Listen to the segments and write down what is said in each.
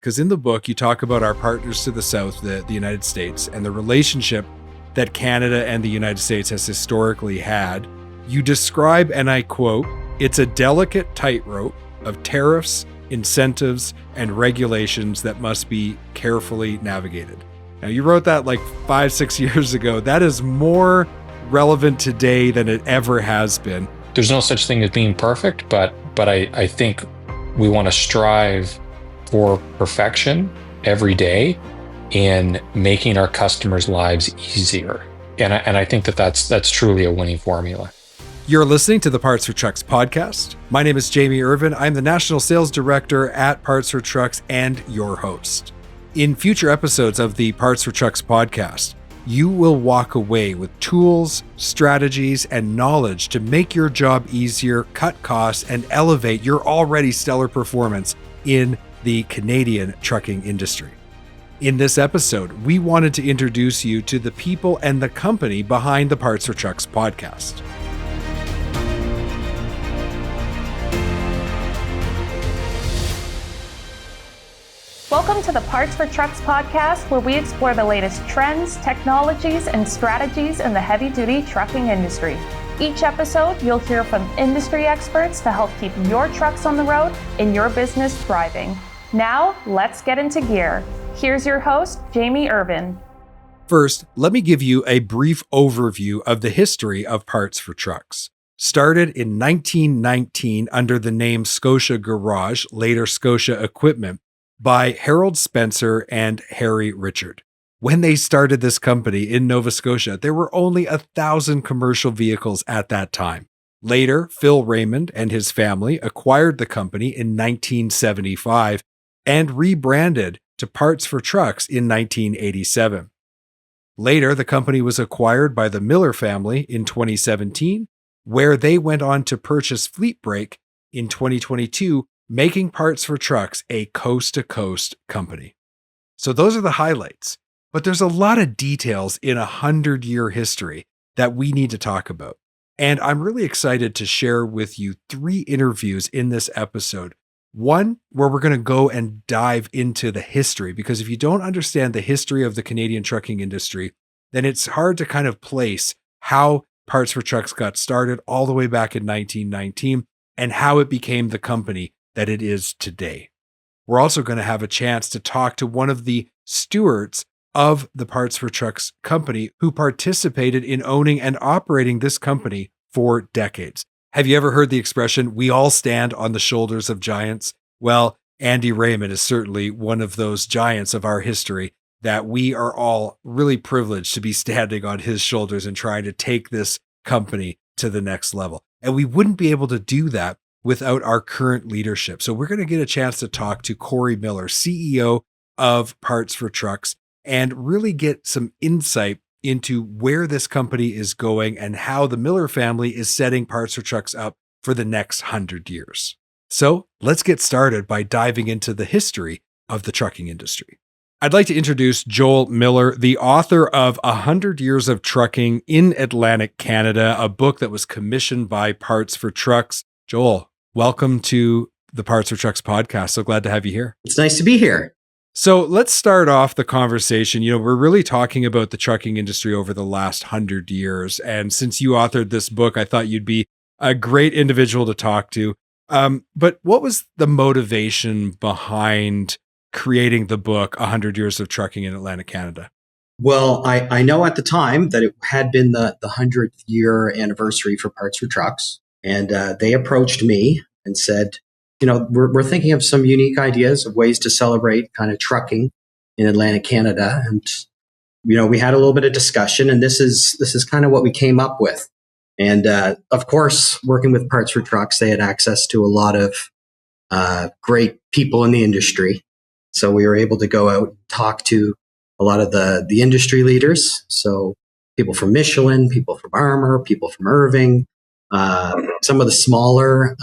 because in the book, you talk about our partners to the south, the United States, and the relationship that Canada and the United States has historically had. You describe, and I quote, "It's a delicate tightrope of tariffs, incentives, and regulations that must be carefully navigated." Now, you wrote that like 5-6 years ago. That is more relevant today than it ever has been. There's no such thing as being perfect, but I think we want to strive for perfection every day in making our customers' lives easier. And I think that's truly a winning formula. You're listening to the Parts for Trucks podcast. My name is Jamie Irvin. I'm the National Sales Director at Parts for Trucks and your host. In future episodes of the Parts for Trucks podcast, you will walk away with tools, strategies, and knowledge to make your job easier, cut costs, and elevate your already stellar performance in the Canadian trucking industry. In this episode, we wanted to introduce you to the people and the company behind the Parts for Trucks podcast. Welcome to the Parts for Trucks podcast, where we explore the latest trends, technologies, and strategies in the heavy-duty trucking industry. Each episode, you'll hear from industry experts to help keep your trucks on the road and your business thriving. Now, let's get into gear. Here's your host, Jamie Irvin. First, let me give you a brief overview of the history of Parts for Trucks. Started in 1919 under the name Scotia Garage, later Scotia Equipment, by Harold Spencer and Harry Richard. When they started this company in Nova Scotia, there were only 1,000 commercial vehicles at that time. Later, Phil Raymond and his family acquired the company in 1975 and rebranded to Parts for Trucks in 1987. Later, the company was acquired by the Miller family in 2017, where they went on to purchase Fleet Brake in 2022, making Parts for Trucks a coast-to-coast company. So those are the highlights, but there's a lot of details in a 100-year history that we need to talk about. And I'm really excited to share with you 3 interviews in this episode. One, where we're going to go and dive into the history, because if you don't understand the history of the Canadian trucking industry, then it's hard to kind of place how Parts for Trucks got started all the way back in 1919 and how it became the company that it is today. We're also going to have a chance to talk to one of the stewards of the Parts for Trucks company who participated in owning and operating this company for decades. Have you ever heard the expression, "we all stand on the shoulders of giants"? Well, Andy Raymond is certainly one of those giants of our history that we are all really privileged to be standing on his shoulders and trying to take this company to the next level. And we wouldn't be able to do that without our current leadership. So we're going to get a chance to talk to Corey Miller, CEO of Parts for Trucks, and really get some insight into where this company is going and how the Miller family is setting Parts for Trucks up for the next 100 years. So let's get started by diving into the history of the trucking industry. I'd like to introduce Joel Miller, the author of 100 Years of Trucking in Atlantic Canada, a book that was commissioned by Parts for Trucks. Joel, welcome to the Parts for Trucks podcast. So glad to have you here. It's nice to be here. So let's start off the conversation. We're really talking about the trucking industry over the last 100 years. And since you authored this book, I thought you'd be a great individual to talk to. But what was the motivation behind creating the book, 100 Years of Trucking in Atlantic Canada? Well, I know at the time that it had been the 100th year anniversary for Parts for Trucks. And they approached me and said, we're thinking of some unique ideas of ways to celebrate kind of trucking in Atlantic Canada. And, we had a little bit of discussion, and this is kind of what we came up with. And of course, working with Parts for Trucks, they had access to a lot of great people in the industry. So we were able to go out and talk to a lot of the industry leaders. So people from Michelin, people from Armour, people from Irving, some of the smaller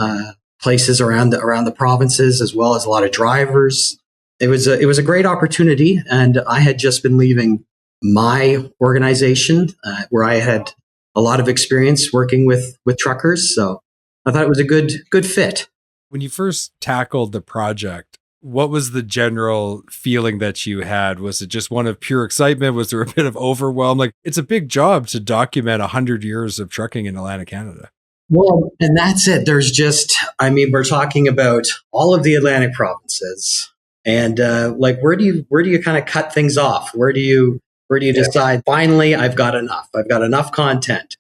places around the provinces, as well as a lot of drivers. It was a great opportunity, and I had just been leaving my organization where I had a lot of experience working with truckers. So I thought it was a good fit. When you first tackled the project, what was the general feeling that you had? Was it just one of pure excitement? Was there a bit of overwhelm? Like, it's a big job to document 100 years of trucking in Atlantic Canada. Well, and that's it. There's just, I mean, we're talking about all of the Atlantic provinces, and like, where do you kind of cut things off? Where do you decide? Finally, I've got enough. I've got enough content.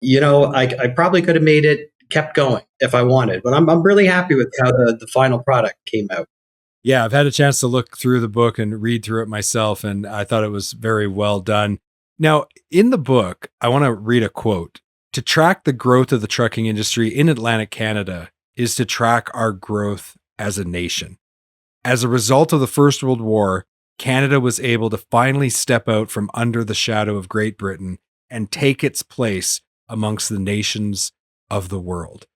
I probably could have made it kept going if I wanted, but I'm really happy with how the final product came out. Yeah, I've had a chance to look through the book and read through it myself, and I thought it was very well done. Now, in the book, I want to read a quote. To track the growth of the trucking industry in Atlantic Canada is to track our growth as a nation. As a result of the First World War, Canada was able to finally step out from under the shadow of Great Britain and take its place amongst the nations of the world.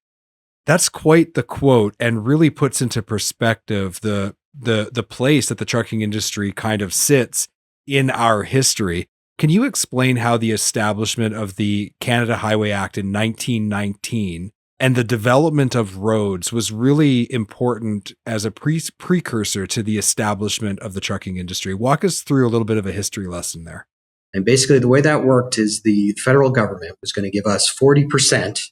That's quite the quote, and really puts into perspective the place that the trucking industry kind of sits in our history. Can you explain how the establishment of the Canada Highway Act in 1919 and the development of roads was really important as a precursor to the establishment of the trucking industry? Walk us through a little bit of a history lesson there. And basically, the way that worked is the federal government was going to give us 40%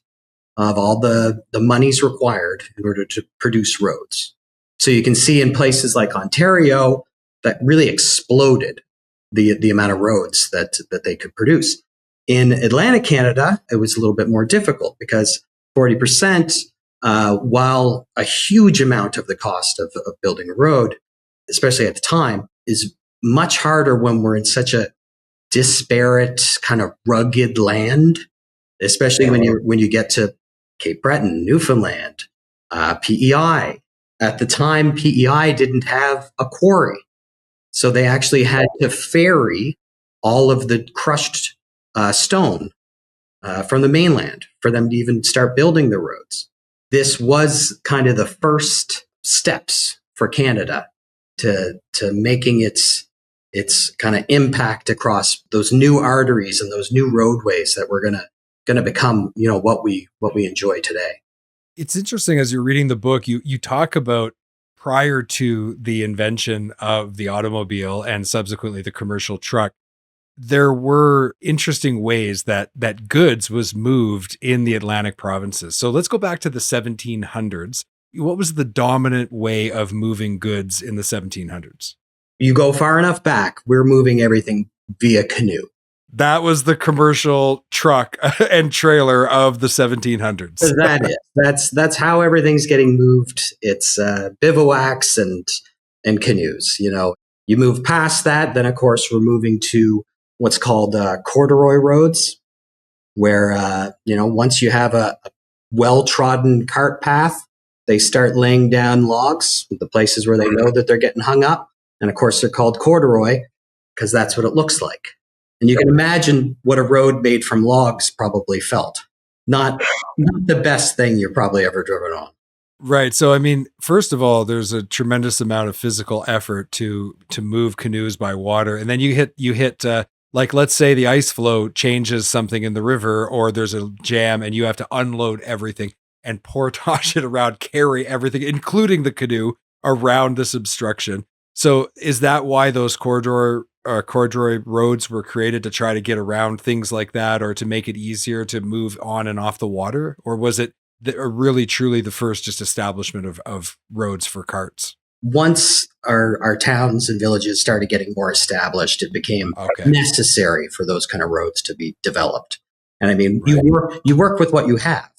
of all the monies required in order to produce roads. So you can see in places like Ontario that really exploded the amount of roads that they could produce. In Atlantic Canada, it was a little bit more difficult because 40%, while a huge amount of the cost of building a road, especially at the time, is much harder when we're in such a disparate kind of rugged land, especially when you get to Cape Breton, Newfoundland, PEI. At the time, PEI didn't have a quarry. So they actually had to ferry all of the crushed stone from the mainland for them to even start building the roads. This was kind of the first steps for Canada to making its kind of impact across those new arteries and those new roadways that were gonna become, what we enjoy today. It's interesting, as you're reading the book, you talk about prior to the invention of the automobile and subsequently the commercial truck, there were interesting ways that goods was moved in the Atlantic provinces. So let's go back to the 1700s. What was the dominant way of moving goods in the 1700s? You go far enough back, we're moving everything via canoe. That was the commercial truck and trailer of the 1700s. That is. That's how everything's getting moved. It's bivouacs and canoes. You move past that, then of course we're moving to what's called corduroy roads, where once you have a well-trodden cart path, they start laying down logs at the places where they know that they're getting hung up, and of course they're called corduroy because that's what it looks like. And you can imagine what a road made from logs probably felt. Not the best thing you're probably ever driven on. Right. So, I mean, first of all, there's a tremendous amount of physical effort to move canoes by water. And then you hit like, let's say the ice flow changes something in the river, or there's a jam and you have to unload everything and portage it around, carry everything, including the canoe, around this obstruction. So is that why those corduroy roads were created, to try to get around things like that, or to make it easier to move on and off the water? Or was it really truly the first just establishment of roads for carts? Once our towns and villages started getting more established, it became necessary for those kind of roads to be developed. And I mean, right. you work with what you have.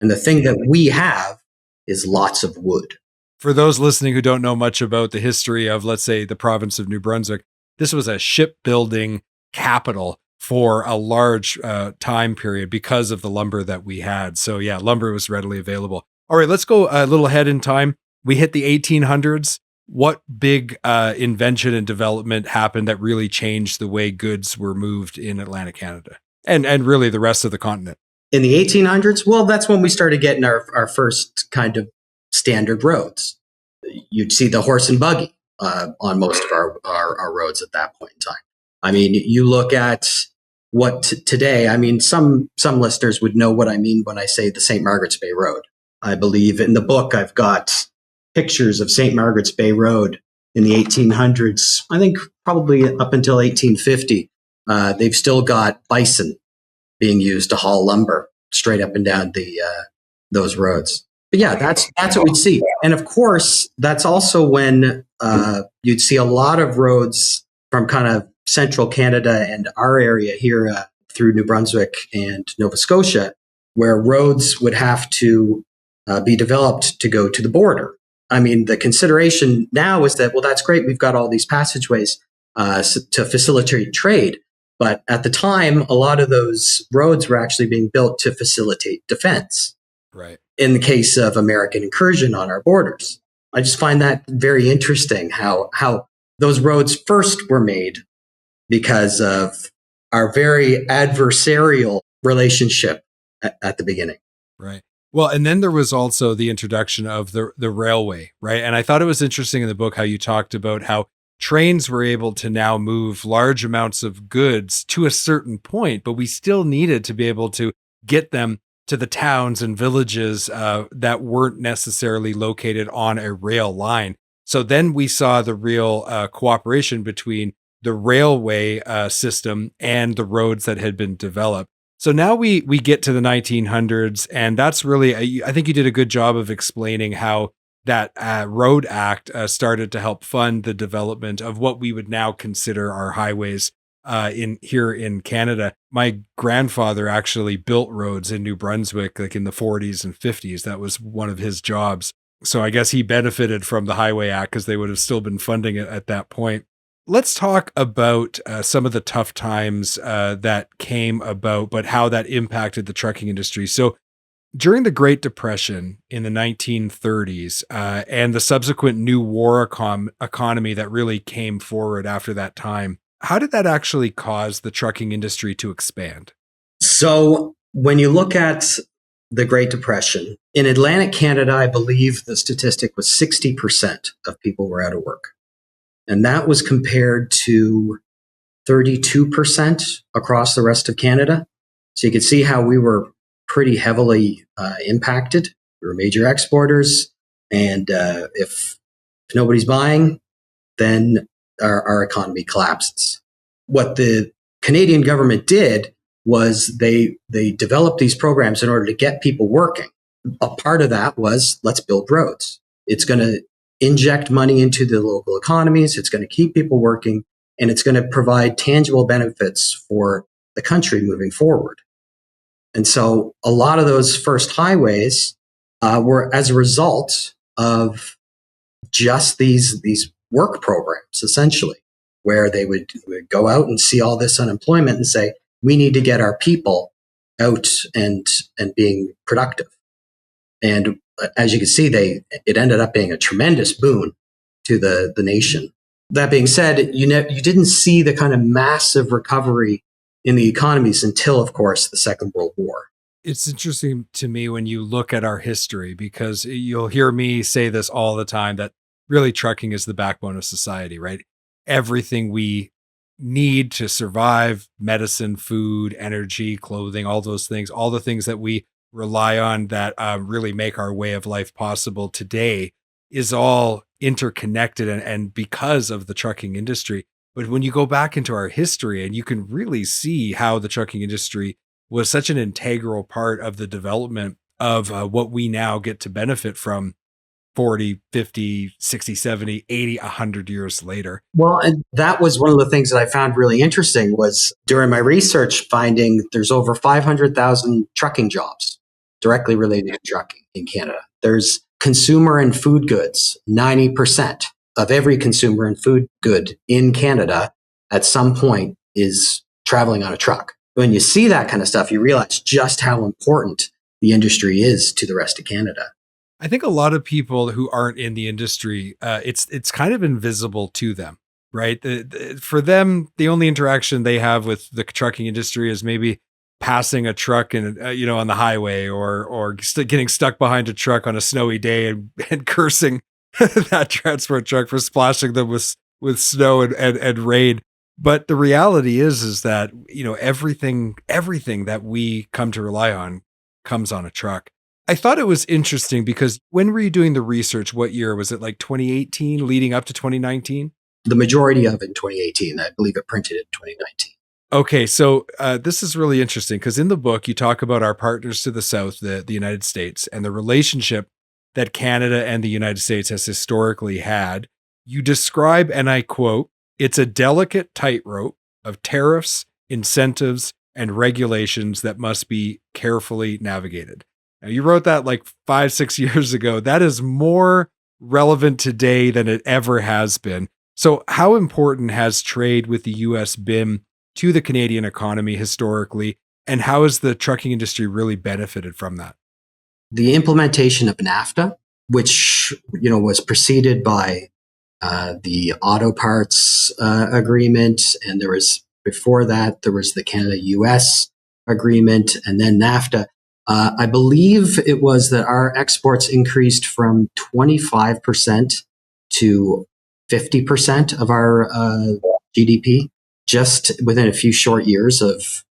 And the thing that we have is lots of wood. For those listening who don't know much about the history of, let's say, the province of New Brunswick, this was a shipbuilding capital for a large time period because of the lumber that we had. So yeah, lumber was readily available. All right, let's go a little ahead in time. We hit the 1800s. What big invention and development happened that really changed the way goods were moved in Atlantic Canada and really the rest of the continent? In the 1800s, well, that's when we started getting our first kind of standard roads. You'd see the horse and buggy on most of our roads at that point in time. I mean, you look at what today, I mean, some listeners would know what I mean when I say the St. Margaret's Bay Road. I believe in the book, I've got pictures of St. Margaret's Bay Road in the 1800s, I think probably up until 1850, they've still got bison being used to haul lumber straight up and down those roads. But yeah, that's what we'd see. And of course, that's also when you'd see a lot of roads from kind of central Canada and our area here through New Brunswick and Nova Scotia, where roads would have to be developed to go to the border. I mean, the consideration now is that, well, that's great. We've got all these passageways to facilitate trade. But at the time, a lot of those roads were actually being built to facilitate defense. Right. In the case of American incursion on our borders. I just find that very interesting how those roads first were made because of our very adversarial relationship at the beginning. Right. Well, and then there was also the introduction of the railway, right? And I thought it was interesting in the book how you talked about how trains were able to now move large amounts of goods to a certain point, but we still needed to be able to get them to the towns and villages that weren't necessarily located on a rail line. So then we saw the real cooperation between the railway system and the roads that had been developed. So now we get to the 1900s, and that's really, I think you did a good job of explaining how that Road Act started to help fund the development of what we would now consider our highways here in Canada. My grandfather actually built roads in New Brunswick, like in the 40s and 50s. That was one of his jobs. So I guess he benefited from the Highway Act because they would have still been funding it at that point. Let's talk about some of the tough times that came about, but how that impacted the trucking industry. So during the Great Depression in the 1930s and the subsequent new war economy that really came forward after that time, how did that actually cause the trucking industry to expand? So when you look at the Great Depression, in Atlantic Canada, I believe the statistic was 60% of people were out of work. And that was compared to 32% across the rest of Canada. So you could see how we were pretty heavily impacted. We were major exporters. And if nobody's buying, then our economy collapses. What the Canadian government did was they developed these programs in order to get people working. A part of that was, let's build roads. It's going to inject money into the local economies. It's going to keep people working, and it's going to provide tangible benefits for the country moving forward. And so a lot of those first highways were as a result of just these work programs, essentially, where they would go out and see all this unemployment and say, we need to get our people out and being productive. And as you can see, it ended up being a tremendous boon to the nation. That being said, you didn't see the kind of massive recovery in the economies until, of course, the Second World War. It's interesting to me when you look at our history, because you'll hear me say this all the time, that really trucking is the backbone of society, right? Everything we need to survive, medicine, food, energy, clothing, all those things, all the things that we rely on that really make our way of life possible today is all interconnected and because of the trucking industry. But when you go back into our history, and you can really see how the trucking industry was such an integral part of the development of what we now get to benefit from 40, 50, 60, 70, 80, 100 years later. Well, and that was one of the things that I found really interesting was during my research finding there's over 500,000 trucking jobs directly related to trucking in Canada. There's consumer and food goods. 90% of every consumer and food good in Canada at some point is traveling on a truck. When you see that kind of stuff, you realize just how important the industry is to the rest of Canada. I think a lot of people who aren't in the industry, it's kind of invisible to them, right? For them, the only interaction they have with the trucking industry is maybe passing a truck and on the highway, or getting stuck behind a truck on a snowy day and cursing that transport truck for splashing them with snow and rain. But the reality is that everything that we come to rely on comes on a truck. I thought it was interesting because when were you doing the research? What year? Was it like 2018 leading up to 2019? The majority of it in 2018. I believe it printed in 2019. Okay, so this is really interesting because in the book, you talk about our partners to the south, the United States, and the relationship that Canada and the United States has historically had. You describe, and I quote, "It's a delicate tightrope of tariffs, incentives, and regulations that must be carefully navigated." Now, you wrote that like 5, 6 years ago. That is more relevant today than it ever has been. So, how important has trade with the US been to the Canadian economy historically, and how has the trucking industry really benefited from that? The implementation of NAFTA, which was preceded by the auto parts agreement, and there was before that there was the Canada-US agreement, and then NAFTA. I believe it was that our exports increased from 25% to 50% of our GDP just within a few short years of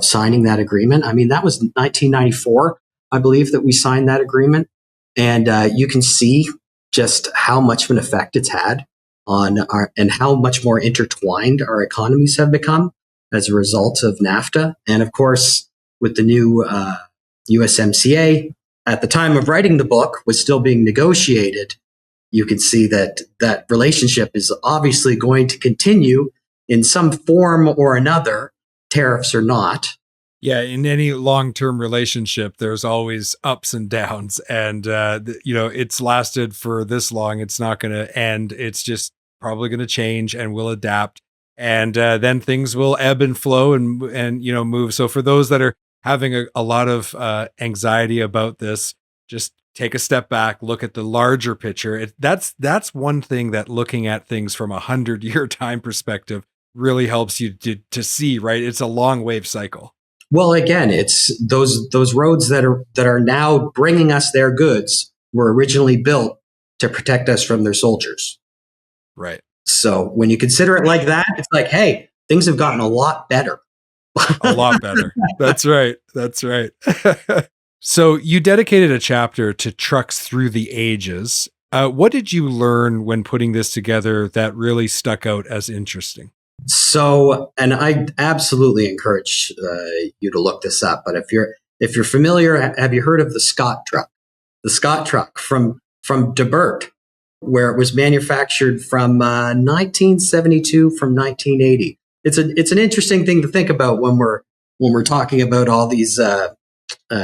signing that agreement. I mean, that was 1994, I believe, that we signed that agreement. And you can see just how much of an effect it's had on and how much more intertwined our economies have become as a result of NAFTA. And of course, with the new USMCA, at the time of writing the book, was still being negotiated. You can see that that relationship is obviously going to continue in some form or another, tariffs or not. Yeah, in any long-term relationship, there's always ups and downs, and it's lasted for this long. It's not going to end. It's just probably going to change, and we'll adapt, and then things will ebb and flow and move. So for those that are having a lot of anxiety about this, just take a step back, look at the larger picture. That's one thing that looking at things from 100-year time perspective really helps you to see, right? It's a long wave cycle. Well, again, it's those roads that are now bringing us their goods were originally built to protect us from their soldiers. Right. So when you consider it like that, it's like, hey, things have gotten a lot better. A lot better. That's right. That's right. So you dedicated a chapter to trucks through the ages. What did you learn when putting this together that really stuck out as interesting? So, and I absolutely encourage you to look this up. But if you're familiar, have you heard of the Scott truck? The Scott truck from DeBert, where it was manufactured from 1972 from 1980. It's an interesting thing to think about when we're talking about all these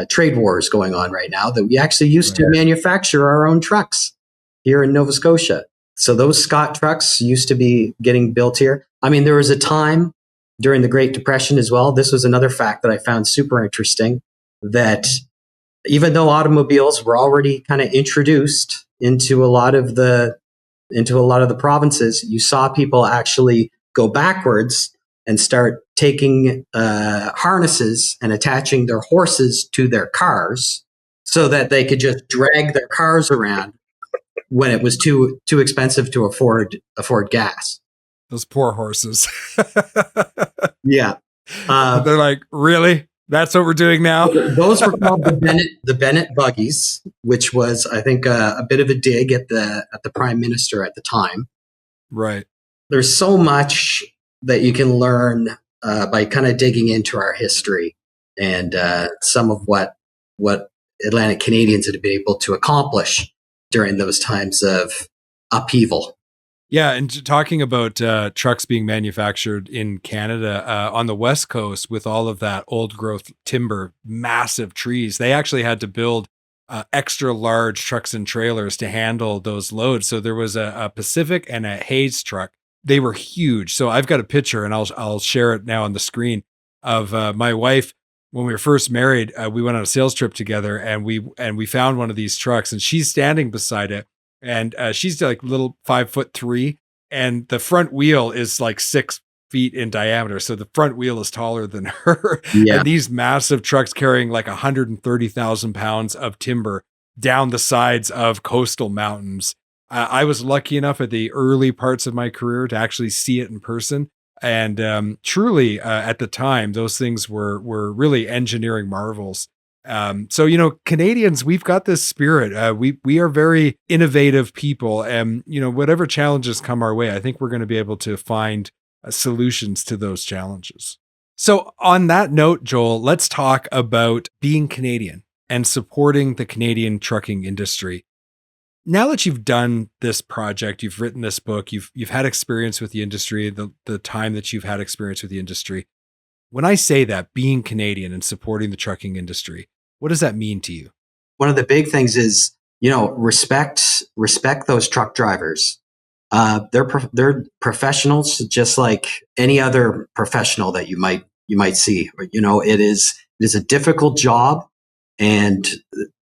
trade wars going on right now. That we actually used to manufacture our own trucks here in Nova Scotia. So those Scott trucks used to be getting built here. I mean, there was a time during the Great Depression as well. This was another fact that I found super interesting, that even though automobiles were already kind of introduced into a lot of the provinces, you saw people actually go backwards and start taking harnesses and attaching their horses to their cars so that they could just drag their cars around when it was too expensive to afford gas. Those poor horses. Yeah. They're like, really? That's what we're doing now? Those were called the Bennett buggies, which was, I think, a bit of a dig at the Prime Minister at the time. Right. There's so much that you can learn by kind of digging into our history and some of what Atlantic Canadians had been able to accomplish during those times of upheaval. Yeah, and talking about trucks being manufactured in Canada on the West Coast with all of that old growth timber, massive trees, they actually had to build extra large trucks and trailers to handle those loads. So there was a Pacific and a Hayes truck. They were huge. So I've got a picture, and I'll share it now on the screen, of my wife. When we were first married, we went on a sales trip together, and we found one of these trucks, and she's standing beside it. And she's like little 5'3", and the front wheel is like 6 feet in diameter. So the front wheel is taller than her. Yeah. And these massive trucks carrying like 130,000 pounds of timber down the sides of coastal mountains. I was lucky enough at the early parts of my career to actually see it in person. And truly, at the time, those things were really engineering marvels. So, Canadians, we've got this spirit. We are very innovative people, and whatever challenges come our way, I think we're going to be able to find solutions to those challenges. So, on that note, Joel, let's talk about being Canadian and supporting the Canadian trucking industry. Now that you've done this project, you've written this book, you've had experience with the industry, the time that you've had experience with the industry. When I say that, being Canadian and supporting the trucking industry, what does that mean to you? One of the big things is, respect those truck drivers. They're professionals, just like any other professional that you might see. It is a difficult job, and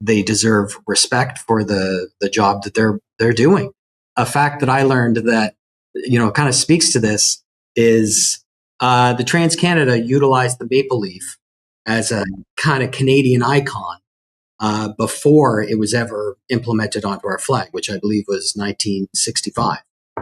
they deserve respect for the job that they're doing. A fact that I learned that kind of speaks to this is the TransCanada utilized the maple leaf as a kind of Canadian icon before it was ever implemented onto our flag, which I believe was 1965.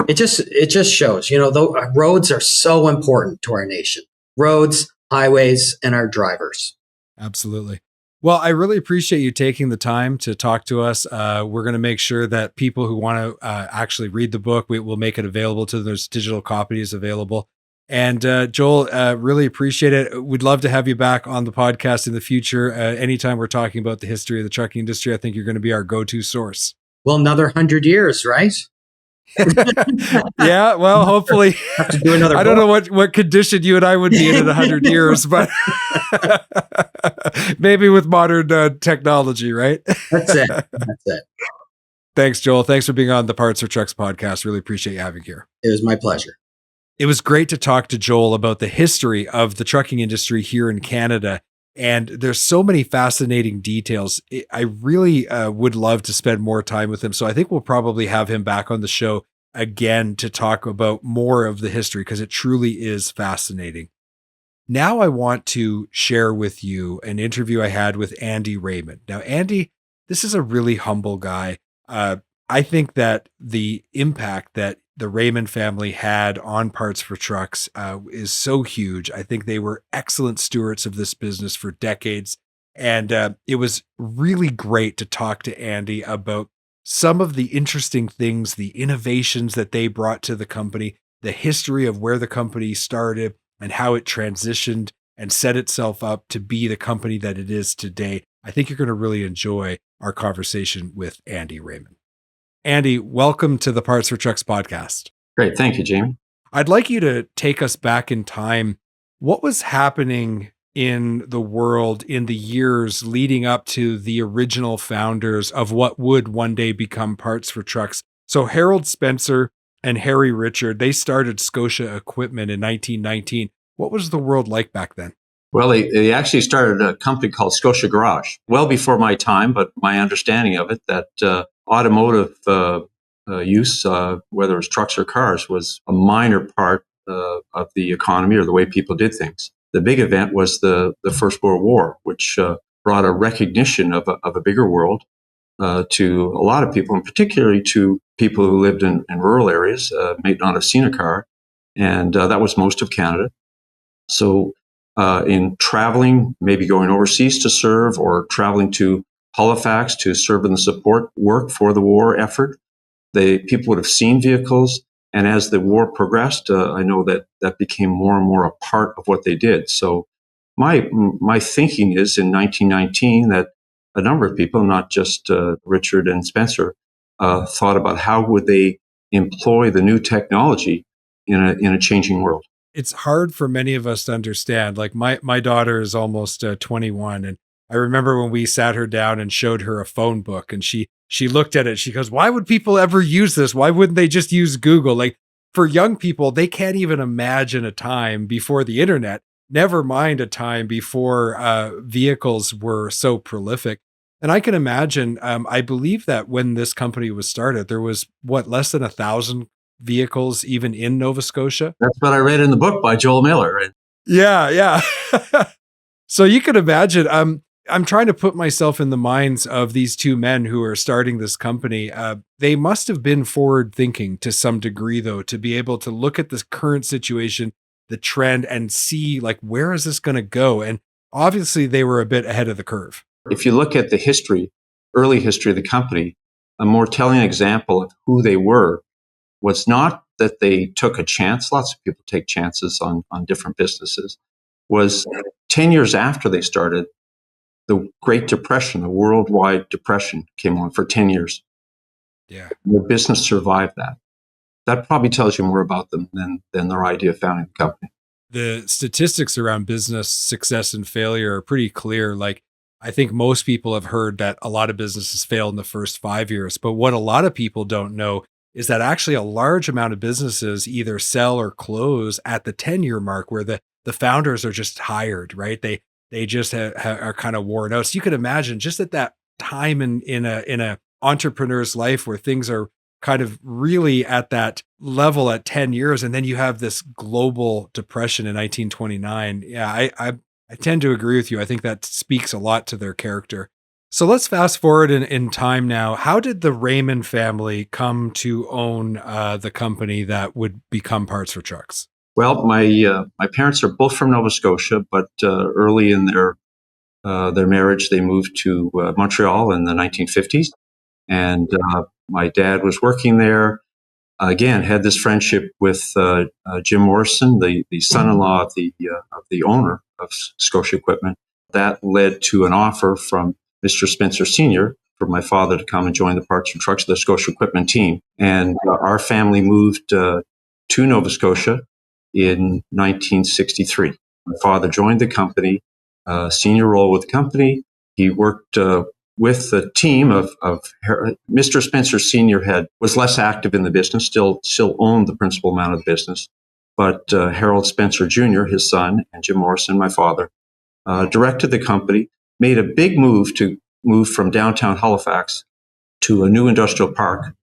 It just shows, the roads are so important to our nation. Roads, highways, and our drivers. Absolutely. Well, I really appreciate you taking the time to talk to us. We're going to make sure that people who want to actually read the book, we will make it available to them. There's digital copies available. And Joel, really appreciate it. We'd love to have you back on the podcast in the future. Anytime we're talking about the history of the trucking industry, I think you're going to be our go-to source. Well, another 100 years, right? Yeah, well, hopefully. Have to do another I don't know what condition you and I would be in 100 years, but maybe with modern technology, right? That's it. Thanks, Joel. Thanks for being on the Parts for Trucks podcast. Really appreciate you having here. It was my pleasure. It was great to talk to Joel about the history of the trucking industry here in Canada. And there's so many fascinating details. I really would love to spend more time with him. So I think we'll probably have him back on the show again to talk about more of the history, because it truly is fascinating. Now I want to share with you an interview I had with Andy Raymond. Now, Andy, this is a really humble guy. I think that the impact that the Raymond family had on Parts for Trucks is so huge. I think they were excellent stewards of this business for decades. And it was really great to talk to Andy about some of the interesting things, the innovations that they brought to the company, the history of where the company started and how it transitioned and set itself up to be the company that it is today. I think you're going to really enjoy our conversation with Andy Raymond. Andy, welcome to the Parts for Trucks podcast. Great. Thank you, Jamie. I'd like you to take us back in time. What was happening in the world in the years leading up to the original founders of what would one day become Parts for Trucks? So Harold Spencer and Harry Richard, they started Scotia Equipment in 1919. What was the world like back then? Well, they actually started a company called Scotia Garage, well before my time, but my understanding of it, that automotive use, whether it was trucks or cars, was a minor part of the economy or the way people did things. The big event was the First World War, which brought a recognition of a bigger world to a lot of people, and particularly to people who lived in rural areas, may not have seen a car, and that was most of Canada. So in traveling, maybe going overseas to serve, or traveling to Halifax to serve in the support work for the war effort, people would have seen vehicles. And as the war progressed, I know that became more and more a part of what they did. So my thinking is in 1919 that a number of people, not just Richard and Spencer, thought about how would they employ the new technology in a changing world. It's hard for many of us to understand. Like my daughter is almost 21, and I remember when we sat her down and showed her a phone book, and she looked at it. She goes, "Why would people ever use this? Why wouldn't they just use Google?" Like, for young people, they can't even imagine a time before the internet, never mind a time before vehicles were so prolific. And I can imagine, I believe that when this company was started, there was less than 1,000 vehicles even in Nova Scotia. That's what I read in the book by Joel Miller. Yeah. So you can imagine, I'm trying to put myself in the minds of these two men who are starting this company. They must have been forward thinking to some degree, though, to be able to look at this current situation, the trend, and see, like, where is this going to go? And obviously they were a bit ahead of the curve. If you look at the history, early history of the company, a more telling example of who they were was not that they took a chance. Lots of people take chances on different businesses. Was 10 years after they started, the Great Depression, the worldwide depression came on for 10 years. Yeah. The business survived that. That probably tells you more about them than their idea of founding the company. The statistics around business success and failure are pretty clear. Like, I think most people have heard that a lot of businesses fail in the first 5 years, but what a lot of people don't know is that actually a large amount of businesses either sell or close at the 10-year mark, where the founders are just tired, right? They just are kind of worn out. So you could imagine just at that time in a entrepreneur's life where things are kind of really at that level at 10 years, and then you have this global depression in 1929. Yeah, I tend to agree with you. I think that speaks a lot to their character. So let's fast forward in time now. How did the Raymond family come to own the company that would become Parts for Trucks? Well, my parents are both from Nova Scotia, but early in their marriage, they moved to Montreal in the 1950s, and my dad was working there. Again, had this friendship with Jim Morrison, the son-in-law of the owner of Scotia Equipment. That led to an offer from Mr. Spencer Sr. for my father to come and join the Parts for Trucks, the Scotia Equipment team. And our family moved to Nova Scotia in 1963. My father joined the company, senior role with the company. He worked with the team of Mr. Spencer Sr. was less active in the business, still owned the principal amount of the business. But Harold Spencer Jr., his son, and Jim Morrison, my father, directed the company, made a big move from downtown Halifax to a new industrial park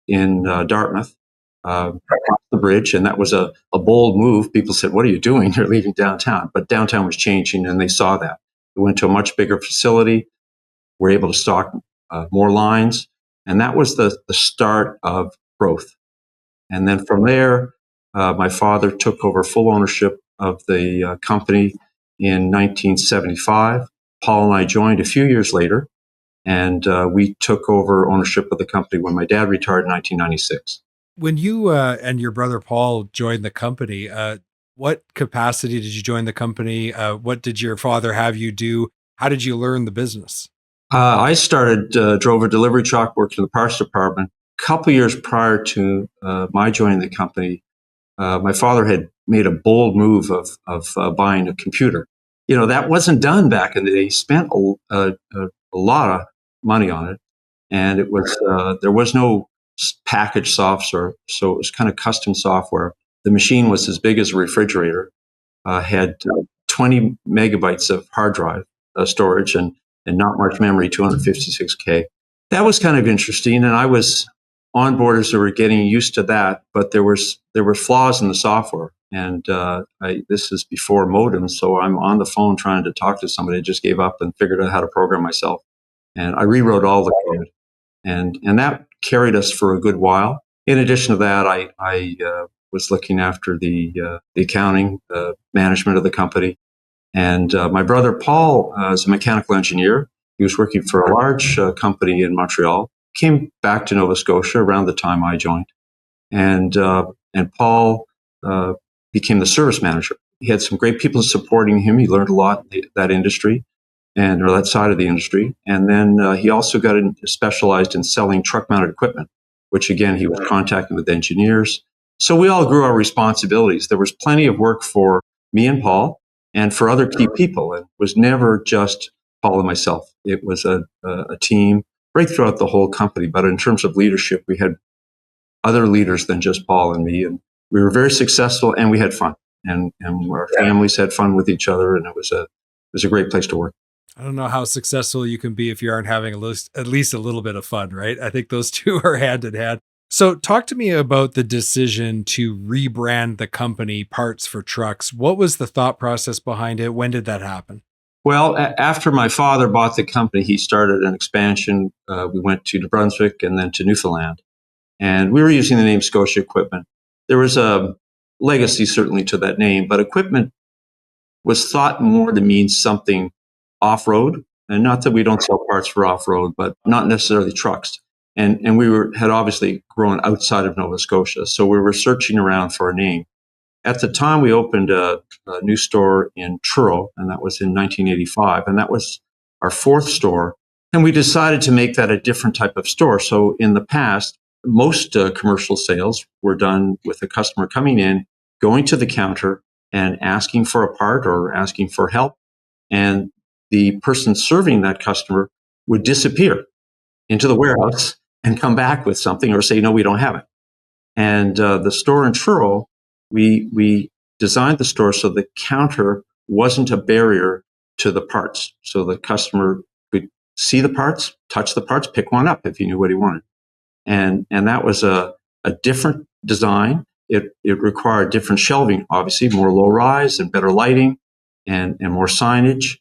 in Dartmouth, across the bridge. And that was a bold move. People said, "What are you doing? You're leaving downtown." But downtown was changing, and they saw that. We went to a much bigger facility. We're able to stock more lines. And that was the start of growth. And then from there, my father took over full ownership of the company in 1975. Paul and I joined a few years later, and we took over ownership of the company when my dad retired in 1996. When you and your brother Paul joined the company, what capacity did you join the company? What did your father have you do? How did you learn the business? I drove a delivery truck, worked in the parts department. A couple years prior to my joining the company, my father had made a bold move of buying a computer. You know, that wasn't done back in the day. He spent a lot of money on it, and it was there was no packaged software, so it was kind of custom software. The machine was as big as a refrigerator, had 20 megabytes of hard drive storage, and not much memory, 256K. That was kind of interesting, and I was on board as we were getting used to that, but there were flaws in the software. And this is before modems, so I'm on the phone trying to talk to somebody. I just gave up and figured out how to program myself. And I rewrote all the code. And that carried us for a good while. In addition to that, I was looking after the accounting, management of the company. And my brother Paul is a mechanical engineer. He was working for a large company in Montreal. Came back to Nova Scotia around the time I joined, and Paul became the service manager. He had some great people supporting him. He learned a lot in that industry, or that side of the industry. And then he also got specialized in selling truck-mounted equipment, which again he was contacting with engineers. So we all grew our responsibilities. There was plenty of work for me and Paul, and for other key people. It was never just Paul and myself. It was a team right throughout the whole company. But in terms of leadership, we had other leaders than just Paul and me. And we were very successful, and we had fun. And our families had fun with each other, and it was a great place to work. I don't know how successful you can be if you aren't having at least a little bit of fun, right? I think those two are hand in hand. So talk to me about the decision to rebrand the company Parts for Trucks. What was the thought process behind it? When did that happen? Well, after my father bought the company, he started an expansion. We went to New Brunswick and then to Newfoundland. And we were using the name Scotia Equipment. There was a legacy certainly to that name, but equipment was thought more to mean something off-road And not that we don't sell parts for off-road, but not necessarily trucks. And we had obviously grown outside of Nova Scotia. So we were searching around for a name. At the time, we opened a new store in Truro, and that was in 1985. And that was our fourth store. And we decided to make that a different type of store. So in the past, most commercial sales were done with a customer coming in, going to the counter and asking for a part or asking for help. And the person serving that customer would disappear into the warehouse and come back with something or say, no, we don't have it. And the store in Truro, we designed the store so the counter wasn't a barrier to the parts. So the customer could see the parts, touch the parts, pick one up if he knew what he wanted. And that was a different design. It required different shelving, obviously, more low rise and better lighting and more signage.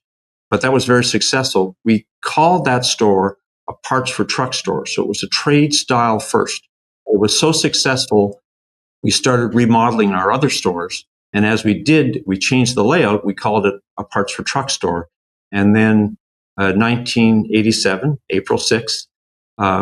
But that was very successful. We called that store a parts for truck store. So it was a trade style first. It was so successful, we started remodeling our other stores. And as we did, we changed the layout. We called it a parts for truck store. And then 1987, April 6th,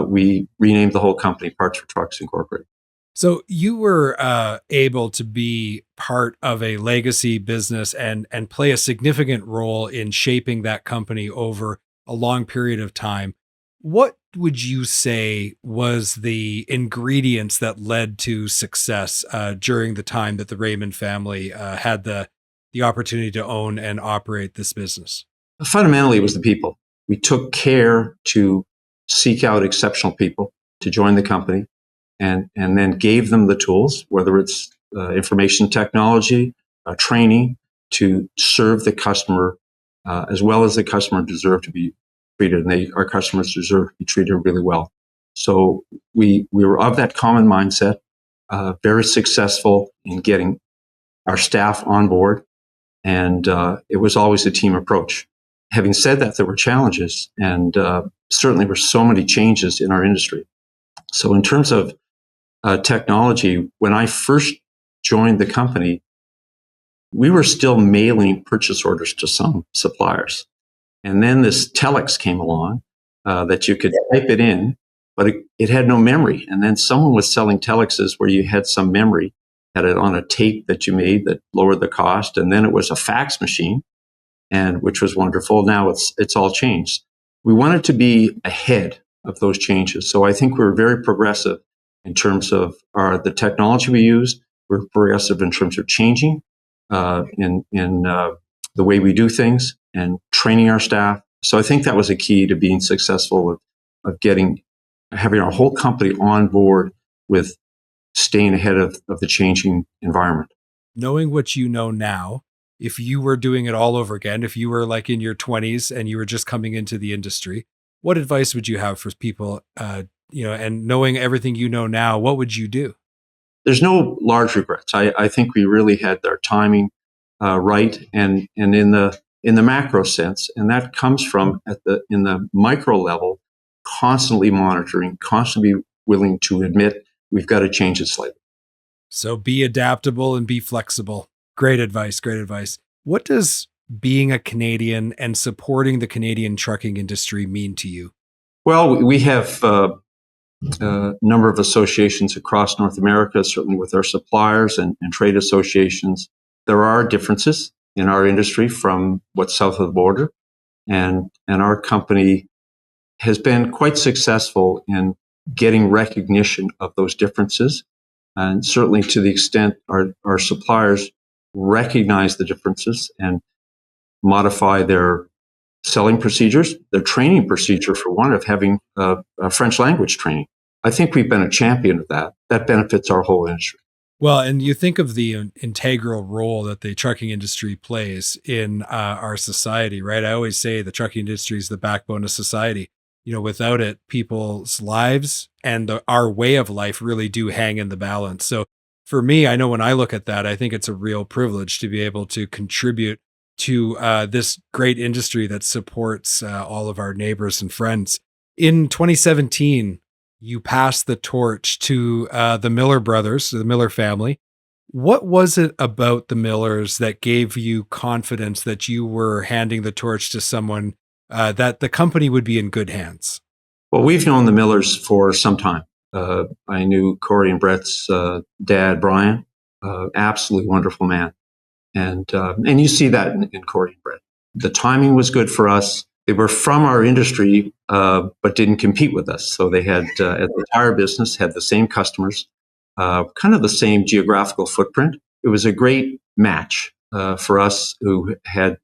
we renamed the whole company Parts for Trucks Incorporated. So you were able to be part of a legacy business and play a significant role in shaping that company over a long period of time. What would you say was the ingredients that led to success during the time that the Raymond family had the opportunity to own and operate this business? Fundamentally, it was the people. We took care to seek out exceptional people to join the company and then gave them the tools, whether it's information technology, training, to serve the customer as well as the customer deserved to be treated. And our customers deserve to be treated really well. So we were of that common mindset, very successful in getting our staff on board. And it was always a team approach. Having said that, there were challenges, and certainly were so many changes in our industry. So in terms of technology, when I first joined the company, we were still mailing purchase orders to some suppliers. And then this telex came along that you could type it in, but it had no memory. And then someone was selling telexes where you had some memory, had it on a tape that you made that lowered the cost. And then it was a fax machine, and which was wonderful. Now it's all changed. We wanted to be ahead of those changes. So I think we were very progressive in terms of the technology we used. We're progressive in terms of changing in the way we do things and training our staff. So I think that was a key to being successful of having our whole company on board with staying ahead of the changing environment. Knowing what you know now, if you were doing it all over again, if you were like in your 20s and you were just coming into the industry, what advice would you have for people, and knowing everything you know now, what would you do? There's no large regrets. I think we really had our timing right, and in the macro sense, and that comes from in the micro level, constantly monitoring, constantly willing to admit we've got to change it slightly. So be adaptable and be flexible. Great advice. Great advice. What does being a Canadian and supporting the Canadian trucking industry mean to you? Well, we have a number of associations across North America, certainly with our suppliers and trade associations. There are differences in our industry from what's south of the border, and our company has been quite successful in getting recognition of those differences, and certainly to the extent our suppliers recognize the differences and modify their selling procedures, their training procedure, for one, of having a French language training. I think we've been a champion of that. That benefits our whole industry. Well, and you think of the integral role that the trucking industry plays in our society, right? I always say the trucking industry is the backbone of society. Without it, people's lives and our way of life really do hang in the balance. So for me, I know when I look at that, I think it's a real privilege to be able to contribute to this great industry that supports all of our neighbors and friends. In 2017, you passed the torch to the Miller brothers, the Miller family. What was it about the Millers that gave you confidence that you were handing the torch to someone that the company would be in good hands? Well, we've known the Millers for some time. I knew Corey and Brett's dad, Brian, absolutely wonderful man. And you see that in Corey and Brett. The timing was good for us. They were from our industry, but didn't compete with us. So they had, at the tire business, had the same customers, kind of the same geographical footprint. It was a great match for us who had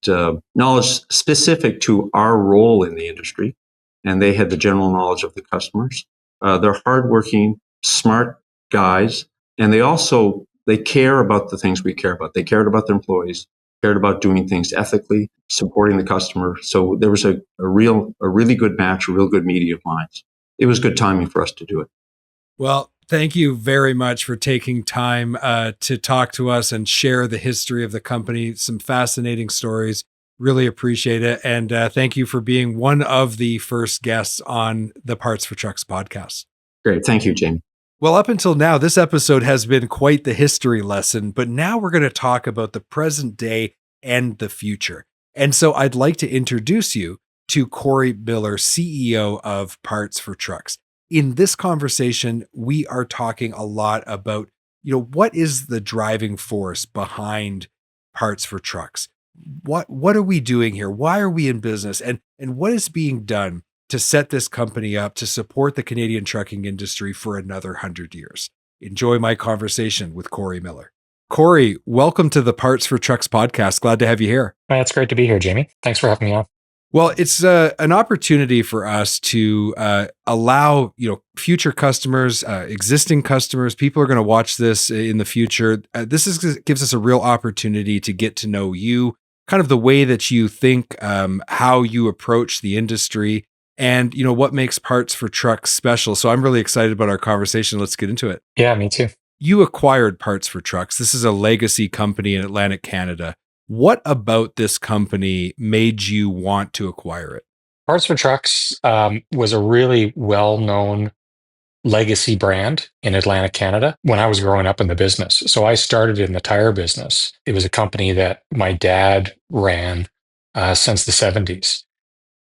knowledge specific to our role in the industry, and they had the general knowledge of the customers. They're hardworking, smart guys, and they care about the things we care about. They cared about their employees, cared about doing things ethically, supporting the customer. So there was a really good match, a real good meeting of minds. It was good timing for us to do it. Well, thank you very much for taking time to talk to us and share the history of the company. Some fascinating stories. Really appreciate it. And thank you for being one of the first guests on the Parts for Trucks podcast. Great. Thank you, Jamie. Well, up until now, this episode has been quite the history lesson, but now we're going to talk about the present day and the future. And so I'd like to introduce you to Corey Miller, CEO of Parts for Trucks. In this conversation, we are talking a lot about, what is the driving force behind Parts for Trucks? What are we doing here? Why are we in business? And what is being done to set this company up to support the Canadian trucking industry for another 100 years? Enjoy my conversation with Corey Miller. Corey, welcome to the Parts for Trucks podcast. Glad to have you here. It's great to be here, Jamie. Thanks for having me on. Well, it's an opportunity for us to allow future customers, existing customers, people are going to watch this in the future. Gives us a real opportunity to get to know you, kind of the way that you think, how you approach the industry, and what makes Parts for Trucks special. So I'm really excited about our conversation. Let's get into it. Yeah, me too. You acquired Parts for Trucks. This is a legacy company in Atlantic Canada. What about this company made you want to acquire it? Parts for Trucks was a really well-known legacy brand in Atlantic Canada when I was growing up in the business. So I started in the tire business. It was a company that my dad ran since the 70s.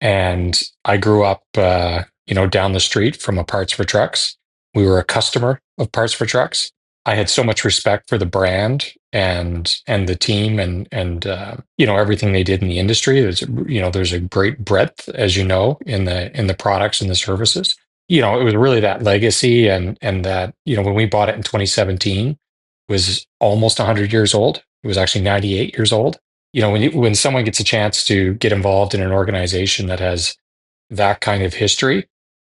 And I grew up, down the street from a Parts for Trucks. We were a customer of Parts for Trucks. I had so much respect for the brand and the team and everything they did in the industry. There's a great breadth, as you know, in the products and the services. It was really that legacy and that, when we bought it in 2017, it was almost 100 years old. It was actually 98 years old. When someone gets a chance to get involved in an organization that has that kind of history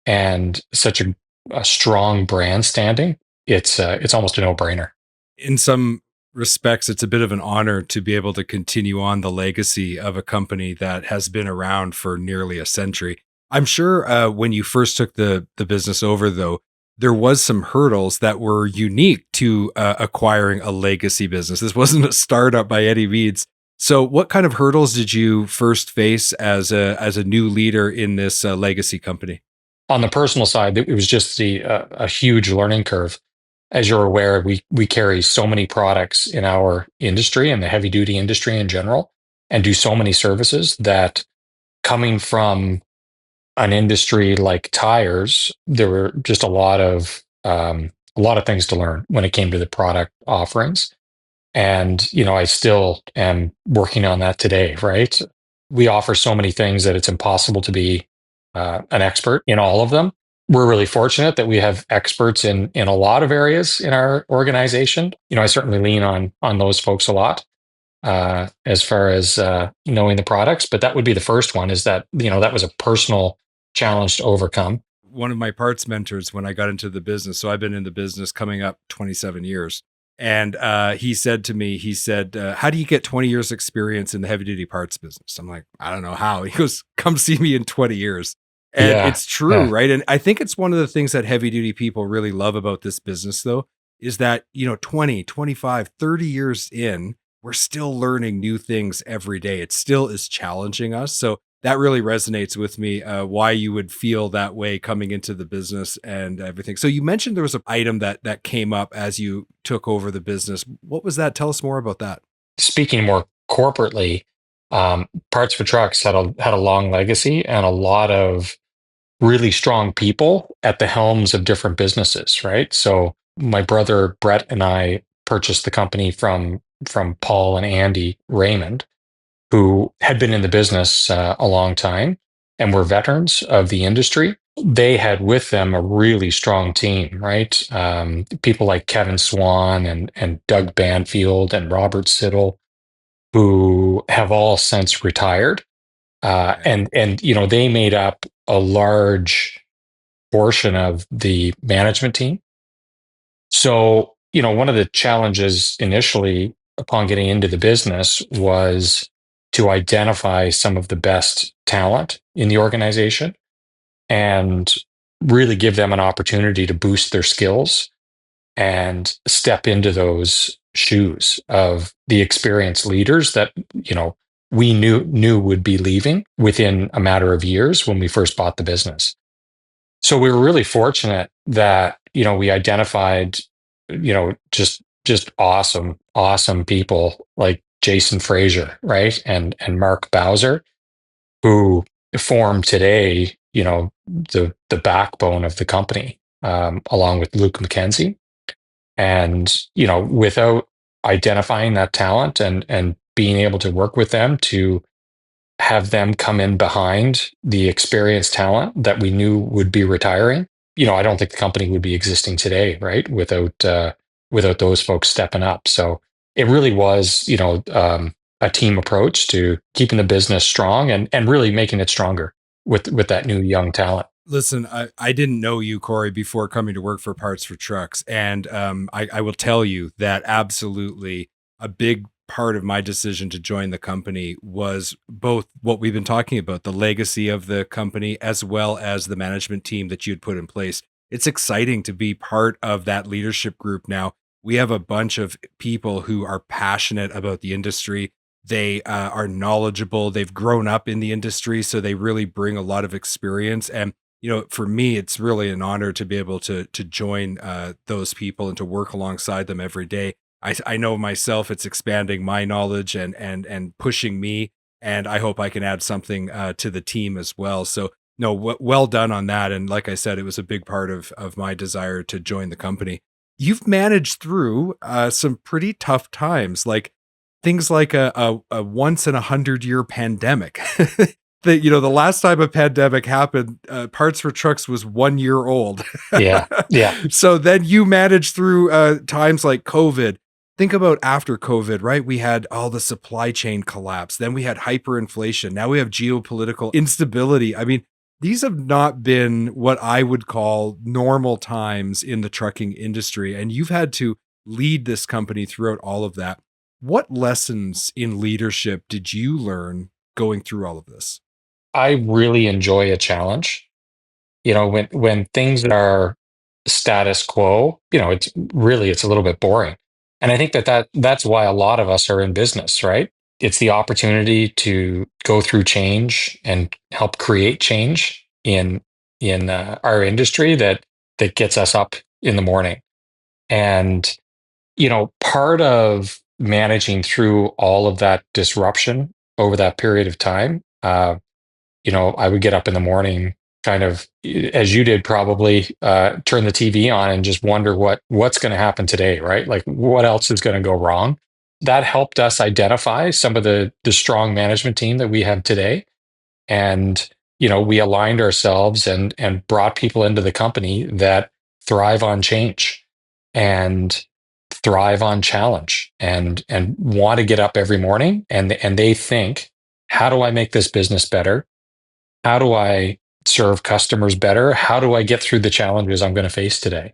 and such a strong brand standing, it's almost a no-brainer. In some respects, it's a bit of an honor to be able to continue on the legacy of a company that has been around for nearly a century. I'm sure when you first took the business over, though, there was some hurdles that were unique to acquiring a legacy business. This wasn't a startup by any means. So what kind of hurdles did you first face as a new leader in this legacy company? On the personal side, it was just a huge learning curve. As you're aware, we carry so many products in our industry and the heavy duty industry in general, and do so many services that coming from an industry like tires, there were just a lot of things to learn when it came to the product offerings. And, I still am working on that today, right? We offer so many things that it's impossible to be an expert in all of them. We're really fortunate that we have experts in a lot of areas in our organization. I certainly lean on those folks a lot as far as knowing the products. But that would be the first one, is that, that was a personal challenge to overcome. One of my parts mentors when I got into the business, so I've been in the business coming up 27 years. And he said to me, how do you get 20 years experience in the heavy duty parts business? I'm like, I don't know how. He goes, come see me in 20 years. And it's true, right? And I think it's one of the things that heavy duty people really love about this business, though, is that, 20, 25, 30 years in, we're still learning new things every day. It still is challenging us. So that really resonates with me, why you would feel that way coming into the business and everything. So you mentioned there was an item that came up as you took over the business. What was that? Tell us more about that. Speaking more corporately, Parts for Trucks had a long legacy and a lot of really strong people at the helms of different businesses, right? So my brother Brett and I purchased the company from Paul and Andy Raymond, who had been in the business a long time and were veterans of the industry. They had with them a really strong team, right? People like Kevin Swan and Doug Banfield and Robert Siddle, who have all since retired. And they made up a large portion of the management team. So, one of the challenges initially upon getting into the business was to identify some of the best talent in the organization and really give them an opportunity to boost their skills and step into those shoes of the experienced leaders that, we knew would be leaving within a matter of years when we first bought the business. So we were really fortunate that, we identified, just awesome people like Jason Frazier, right? And Mark Bowser, who form today, the backbone of the company, along with Luke McKenzie. And, without identifying that talent and being able to work with them to have them come in behind the experienced talent that we knew would be retiring, I don't think the company would be existing today, right? Without those folks stepping up. So it really was, a team approach to keeping the business strong and really making it stronger with that new young talent. Listen, I didn't know you, Corey, before coming to work for Parts for Trucks. And I will tell you that absolutely a big part of my decision to join the company was both what we've been talking about, the legacy of the company, as well as the management team that you'd put in place. It's exciting to be part of that leadership group now. We have a bunch of people who are passionate about the industry. They are knowledgeable. They've grown up in the industry, so they really bring a lot of experience. And for me, it's really an honor to be able to join those people and to work alongside them every day. I know myself, it's expanding my knowledge and pushing me, and I hope I can add something to the team as well. So, no, well done on that. And like I said, it was a big part of my desire to join the company. You've managed through some pretty tough times, like things like a once in 100-year pandemic. The last time a pandemic happened, Parts for Trucks was 1 year old. Yeah. So then you managed through times like COVID. Think about after COVID, right? We had all the supply chain collapse. Then we had hyperinflation. Now we have geopolitical instability. I mean, these have not been what I would call normal times in the trucking industry. And you've had to lead this company throughout all of that. What lessons in leadership did you learn going through all of this? I really enjoy a challenge. When things are status quo, it's a little bit boring. And I think that's why a lot of us are in business, right? It's the opportunity to go through change and help create change in our industry that gets us up in the morning. And part of managing through all of that disruption over that period of time, I would get up in the morning, kind of as you did, probably turn the TV on and just wonder what's going to happen today, right? Like what else is going to go wrong? That helped us identify some of the strong management team that we have today. And, we aligned ourselves and brought people into the company that thrive on change and thrive on challenge and want to get up every morning. And they think, how do I make this business better? How do I serve customers better? How do I get through the challenges I'm going to face today?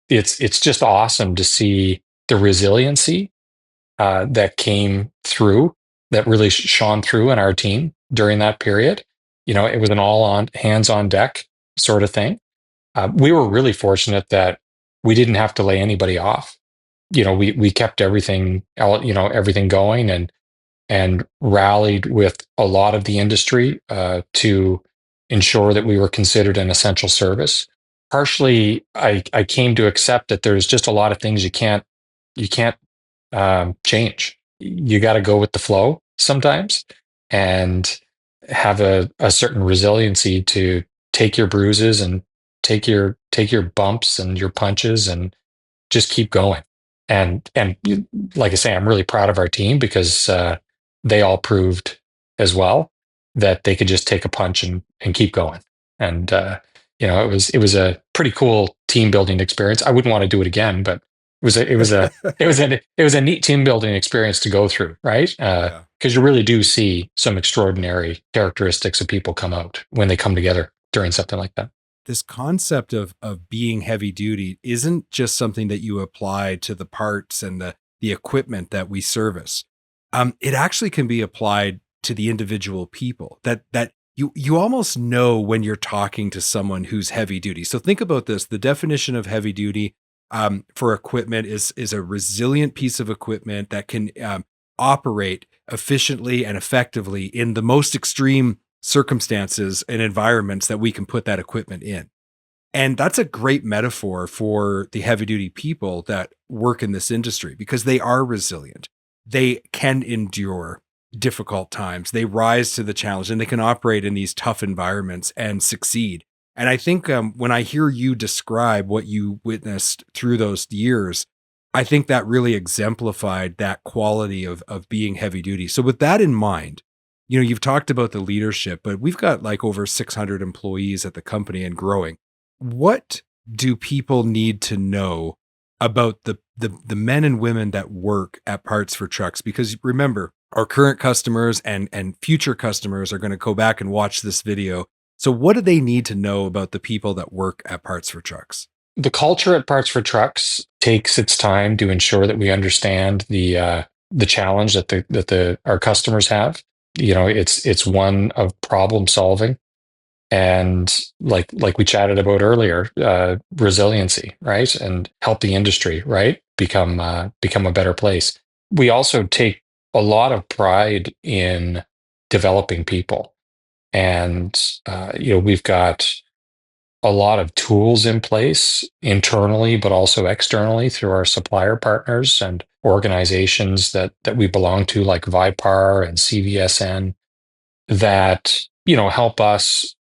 It's just awesome to see the resiliency that came through, that really shone through in our team during that period. It was an all hands on deck sort of thing. We were really fortunate that we didn't have to lay anybody off. We kept everything going and rallied with a lot of the industry to ensure that we were considered an essential service. Partially, I came to accept that there's just a lot of things you can't change. You got to go with the flow sometimes. and have a certain resiliency to take your bruises and take your bumps and your punches and just keep going. And like I say, I'm really proud of our team because they all proved as well that they could just take a punch and keep going. And it was a pretty cool team building experience. I wouldn't want to do it again, but it was a neat team building experience to go through, right? Because you really do see some extraordinary characteristics of people come out when they come together during something like that. This concept of being heavy duty isn't just something that you apply to the parts and the equipment that we service. It actually can be applied to the individual people that you almost know when you're talking to someone who's heavy duty. So think about this. The definition of heavy duty for equipment is a resilient piece of equipment that can operate efficiently and effectively in the most extreme circumstances and environments that we can put that equipment in. And that's a great metaphor for the heavy duty people that work in this industry because they are resilient. They can endure difficult times. They rise to the challenge and they can operate in these tough environments and succeed. And I think when I hear you describe what you witnessed through those years, I think that really exemplified that quality of being heavy duty. So with that in mind, you've talked about the leadership, but we've got like over 600 employees at the company and growing. What do people need to know about the men and women that work at Parts for Trucks? Because remember, our current customers and future customers are going to go back and watch this video. So what do they need to know about the people that work at Parts for Trucks? The culture at Parts for Trucks takes its time to ensure that we understand the challenge that our customers have. It's one of problem solving, and like we chatted about earlier, resiliency, right, and help the industry, right, become a better place. We also take a lot of pride in developing people, and we've got a lot of tools in place internally, but also externally through our supplier partners and organizations that we belong to, like Vipar and CVSN, that help us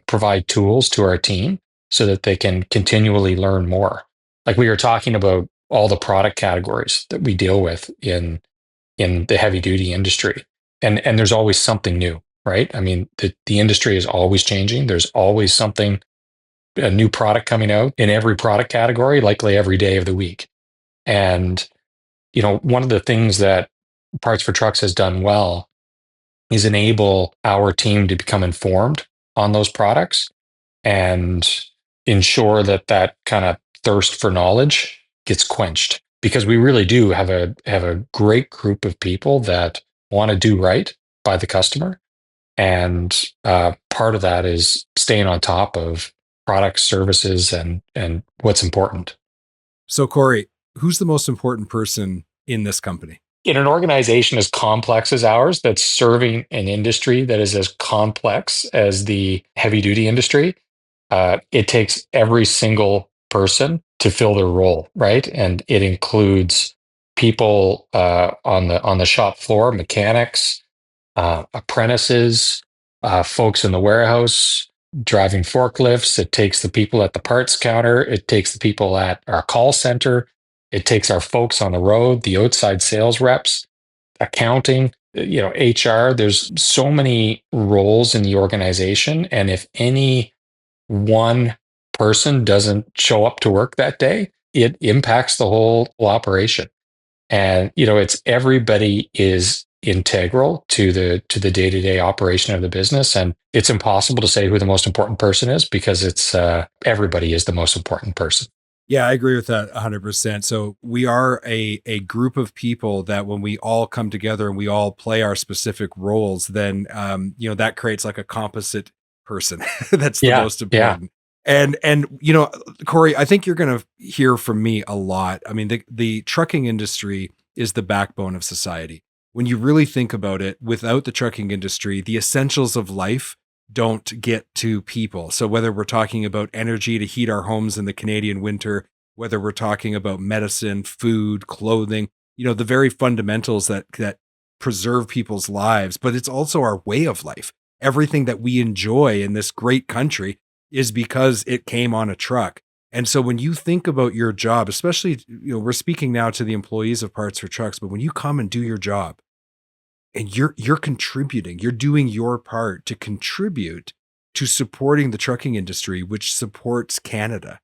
provide tools to our team so that they can continually learn more. Like we were talking about all the product categories that we deal with in the heavy duty industry, and there's always something new, right? I mean, the industry is always changing. There's always a new product coming out in every product category, likely every day of the week. And, one of the things that Parts for Trucks has done well is enable our team to become informed on those products and ensure that kind of thirst for knowledge gets quenched, because we really do have a great group of people that want to do right by the customer. And part of that is staying on top of products, services, and what's important. So Corey, who's the most important person in this company? In an organization as complex as ours, that's serving an industry that is as complex as the heavy duty industry, it takes every single person to fill their role, right? And it includes people on the shop floor, mechanics, apprentices, folks in the warehouse, driving forklifts. It takes the people at the parts counter. It takes the people at our call center. It takes our folks on the road, the outside sales reps, accounting, HR. There's so many roles in the organization. And if any one person doesn't show up to work that day, it impacts the whole operation. And, it's everybody is integral to the day-to-day operation of the business. And it's impossible to say who the most important person is, because it's everybody is the most important person. Yeah, I agree with that 100%. So we are a group of people that when we all come together and we all play our specific roles, then that creates like a composite person that's the most important. Yeah. And Corey, I think you're going to hear from me a lot. I mean, the trucking industry is the backbone of society. When you really think about it, without the trucking industry, the essentials of life don't get to people. So whether we're talking about energy to heat our homes in the Canadian winter, whether we're talking about medicine, food, clothing, the very fundamentals that preserve people's lives, but it's also our way of life. Everything that we enjoy in this great country is because it came on a truck. And so when you think about your job, especially, we're speaking now to the employees of Parts for Trucks, but when you come and do your job and you're contributing, you're doing your part to contribute to supporting the trucking industry, which supports Canada.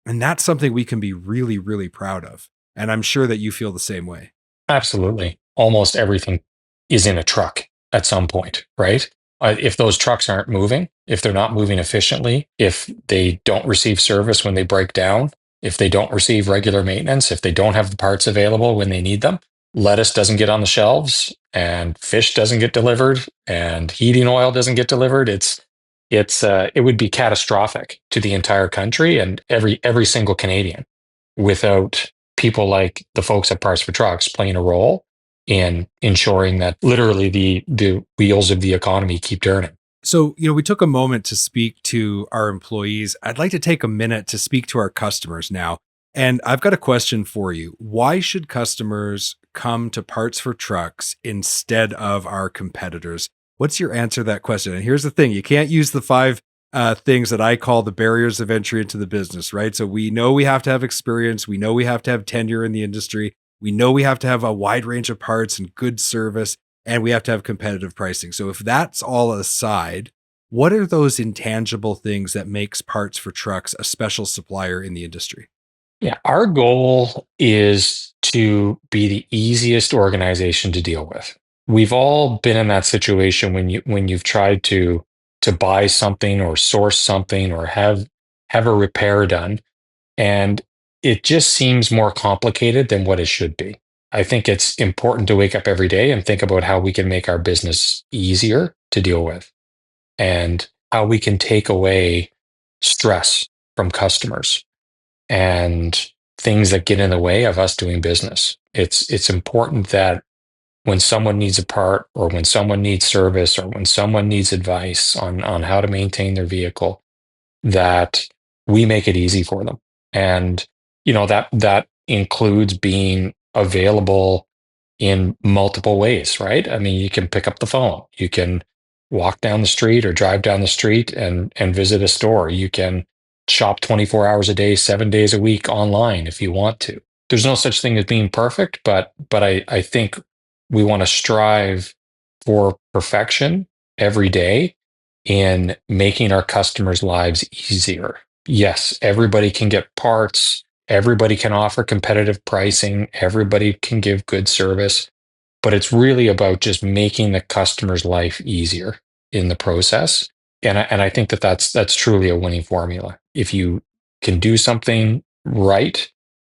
And that's something we can be really, really proud of. And I'm sure that you feel the same way. Absolutely. Almost everything is in a truck at some point, right? If those trucks aren't moving, if they're not moving efficiently, if they don't receive service when they break down, if they don't receive regular maintenance, if they don't have the parts available when they need them, lettuce doesn't get on the shelves and fish doesn't get delivered and heating oil doesn't get delivered. It would be catastrophic to the entire country and every single Canadian without people like the folks at Parts for Trucks playing a role in ensuring that literally the wheels of the economy keep turning. So, we took a moment to speak to our employees. I'd like to take a minute to speak to our customers now. And I've got a question for you. Why should customers come to Parts for Trucks instead of our competitors? What's your answer to that question? And here's the thing, you can't use the 5 things that I call the barriers of entry into the business, right? So we know we have to have experience. We know we have to have tenure in the industry. We know we have to have a wide range of parts and good service, and we have to have competitive pricing. So if that's all aside, what are those intangible things that makes Parts for Trucks a special supplier in the industry? Yeah, our goal is to be the easiest organization to deal with. We've all been in that situation when you've tried to buy something or source something or have a repair done, and it just seems more complicated than what it should be. I think it's important to wake up every day and think about how we can make our business easier to deal with and how we can take away stress from customers and things that get in the way of us doing business. It's important that when someone needs a part or when someone needs service or when someone needs advice on how to maintain their vehicle, that we make it easy for them. And that includes being available in multiple ways, right? I mean, you can pick up the phone, you can walk down the street or drive down the street and visit a store. You can shop 24 hours a day, 7 days a week online if you want to. There's no such thing as being perfect, but I think we want to strive for perfection every day in making our customers' lives easier. Yes, everybody can get parts, everybody can offer competitive pricing, everybody can give good service, but it's really about just making the customer's life easier in the process. And I think that's truly a winning formula. If you can do something right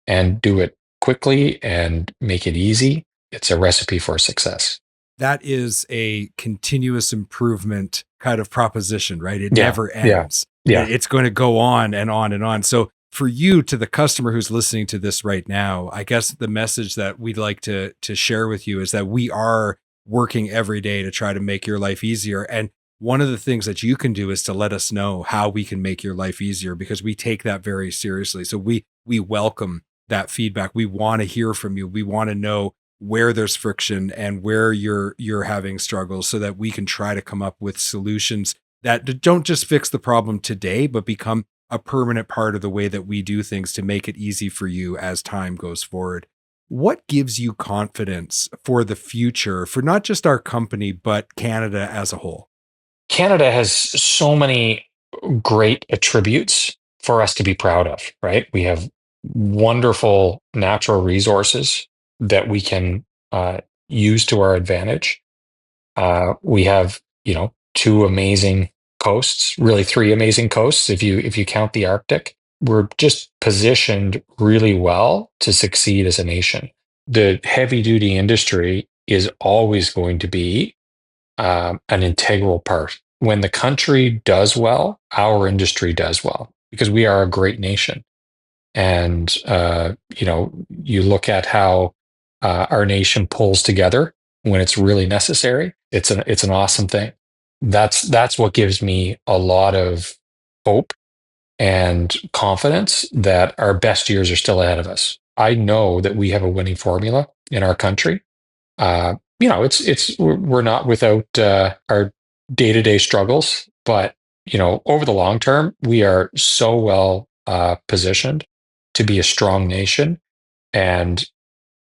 and do it quickly and make it easy, it's a recipe for success. That is a continuous improvement kind of proposition, right? It never ends. Yeah. It's going to go on and on and on. So for you, to the customer who's listening to this right now, I guess the message that we'd like to share with you is that we are working every day to try to make your life easier. And one of the things that you can do is to let us know how we can make your life easier, because we take that very seriously. So we welcome that feedback. We want to hear from you. We want to know where there's friction and where you're having struggles, so that we can try to come up with solutions that don't just fix the problem today, but become a permanent part of the way that we do things to make it easy for you as time goes forward. What gives you confidence for the future, for not just our company, but Canada as a whole? Canada has so many great attributes for us to be proud of, right? We have wonderful natural resources that we can use to our advantage. We have, 2 amazing coasts, really 3 amazing coasts if you count the Arctic. We're just positioned really well to succeed as a nation. The heavy duty industry is always going to be an integral part. When the country does well, our industry does well, because we are a great nation. And you look at how our nation pulls together when it's really necessary. It's an awesome thing. That's what gives me a lot of hope and confidence that our best years are still ahead of us. I know that we have a winning formula in our country. we're not without our day-to-day struggles, but over the long term, we are so well positioned to be a strong nation, and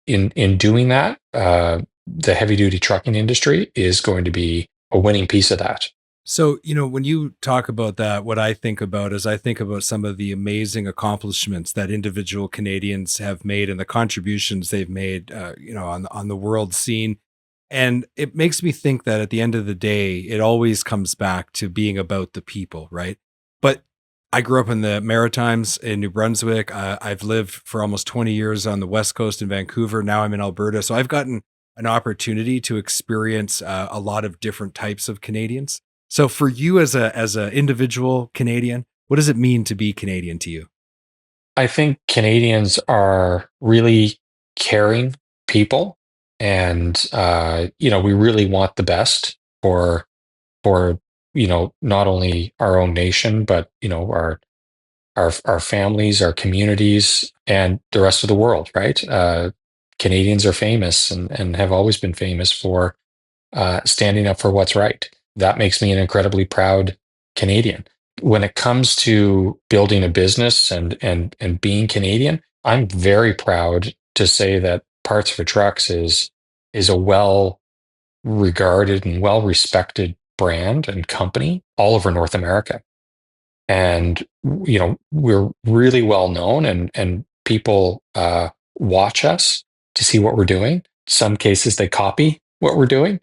in doing that, the heavy-duty trucking industry is going to be a winning piece of that. So, when you talk about that, what I think about is I think about some of the amazing accomplishments that individual Canadians have made and the contributions they've made, on the world scene. And it makes me think that at the end of the day, it always comes back to being about the people, right? But I grew up in the Maritimes in New Brunswick. I've lived for almost 20 years on the West Coast in Vancouver. Now I'm in Alberta. So I've gotten an opportunity to experience a lot of different types of Canadians. So for you as a individual Canadian, what does it mean to be Canadian to you? I think Canadians are really caring people, and we really want the best for not only our own nation, but our families, our communities, and the rest of the world. Right? Canadians are famous and have always been famous for standing up for what's right. That makes me an incredibly proud Canadian. When it comes to building a business and being Canadian, I'm very proud to say that Parts for Trucks is a well regarded and well respected brand and company all over North America. And we're really well known, and people watch us to see what we're doing. Some cases they copy what we're doing.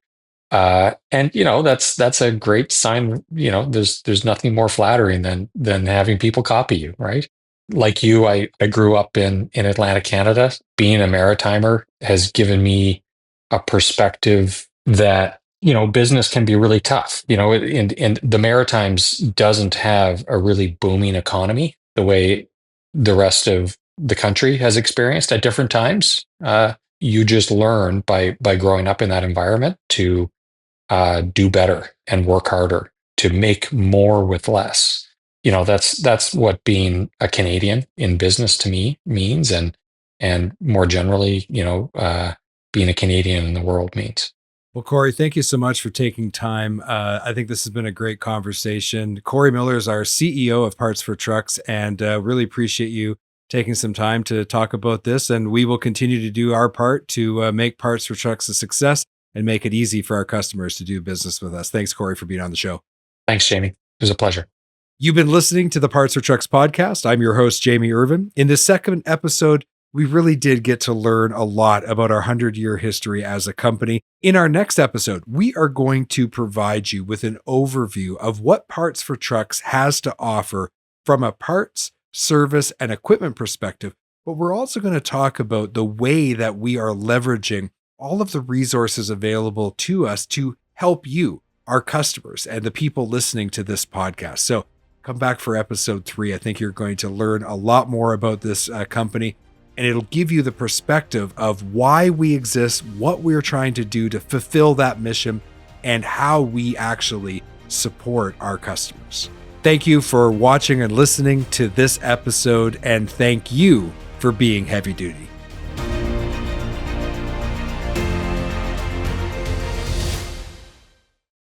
And that's a great sign. There's nothing more flattering than having people copy you, right? Like you, I grew up in Atlantic Canada. Being a Maritimer has given me a perspective that business can be really tough. And the Maritimes doesn't have a really booming economy the way the rest of the country has experienced at different times. You just learn by growing up in that environment to do better and work harder, to make more with less. That's what being a Canadian in business to me means, and more generally, being a Canadian in the world means. Well, Corey, thank you so much for taking time. I think this has been a great conversation. Corey Miller is our CEO of Parts for Trucks, and really appreciate you taking some time to talk about this. And we will continue to do our part to make Parts for Trucks a success and make it easy for our customers to do business with us. Thanks, Corey, for being on the show. Thanks, Jamie. It was a pleasure. You've been listening to the Parts for Trucks podcast. I'm your host, Jamie Irvin. In this second episode, we really did get to learn a lot about our 100-year history as a company. In our next episode, we are going to provide you with an overview of what Parts for Trucks has to offer from a parts, service, and equipment perspective. But we're also going to talk about the way that we are leveraging all of the resources available to us to help you, our customers, and the people listening to this podcast. So come back for episode 3. I think you're going to learn a lot more about this company, and it'll give you the perspective of why we exist, what we're trying to do to fulfill that mission, and how we actually support our customers. Thank you for watching and listening to this episode, and thank you for being heavy duty.